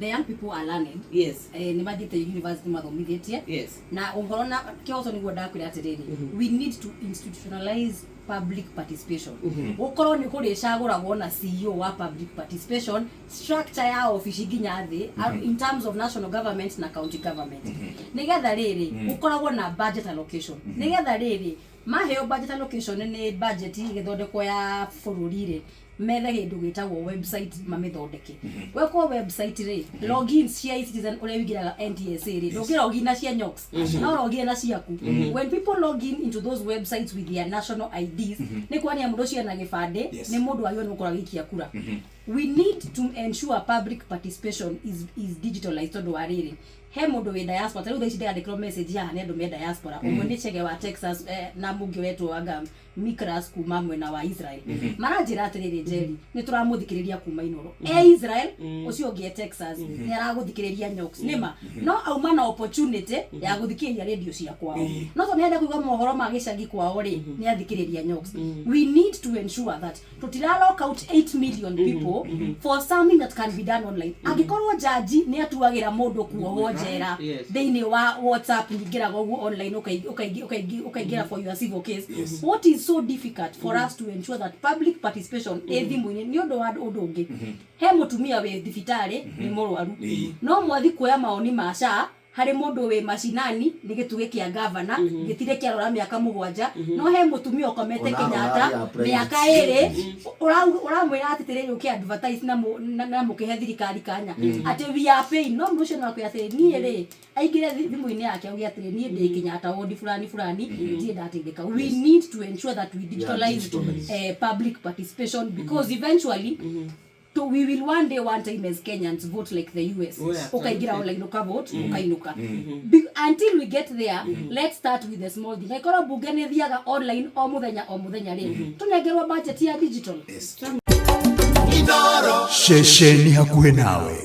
the young people are learning. Yes. Ni mathite university mathomithitie. Yes. Na ungorona kioso niguo ndakwira atiriri. We need to institutionalize public participation. Ukorwo ni kuri caguragwo na CEO wa public participation, structure ya office ginya thi in terms of national government na county government. Nigetha riri ukoragwo na budget allocation. Nigetha riri maheo budget allocation ni budget igithondekwo ya bururi ri methe kindu gitagwo website mamithondeke. Wekwo website ri login cia citizen uri wigiraga NTSA ri ndugira login na cia nyox no login na ciaku. When people log into those websites with their national IDs ni kwani mundu cia na gibande ni mundu ayo nukora gikia kura. We need to ensure public participation is digitalized tondu wariri he mundu we diaspora tari uthaici ndandikirwo message ya ne andu me diaspora umwe ni chege wa Texas na mungi wetu wanga Mikras kuma mwena wa Israel maranjira atiriri Njeri ni turamuthikiriria kuma Inoro Israel ucio ngie Texas ni araguthikiriria nyox nima no auma na opportunity ya guthikiriria radio cia kwao no to nenda kuigwa mohoro ma gicagi kwao ri ni athikiriria nyox. We need to ensure that tutira lock out 8 million people for something that can be done online. Angikorwo jaji ni atuagira mundu kuohwo njera thiini wa WhatsApp ngigira go online ukaigira for your civil case. What is so difficult for us to ensure that public participation ethimu-ini ni undu wa undu ungi he mutumia we thibitari ni murwaru no mwathi kuoya mawoni ma SHA hari mundu we mashinani ni gituge kia governor gitire kia rora miaka 7 no he mutumia ukomete Kenyatta miaka 2 uramwira atitiriri uki advertise na mukihe thirikari kanya ati we are paying no mrucio na kuya atiri ni ri aigire thimu-ini yake augi atiri ni ndi Kenyatta wodi fulani ndi ndateithika. We need to ensure that we digitalize public participation because eventually we will one day one time as Kenyans vote like the US. Ukaigira online ukavote ukainuka. Until we get there, let's start with the small thing. Ikora bunge ne thiaga online o muthenya ri tunegerwa budget ya digital. Shesheni hakuhe nawe.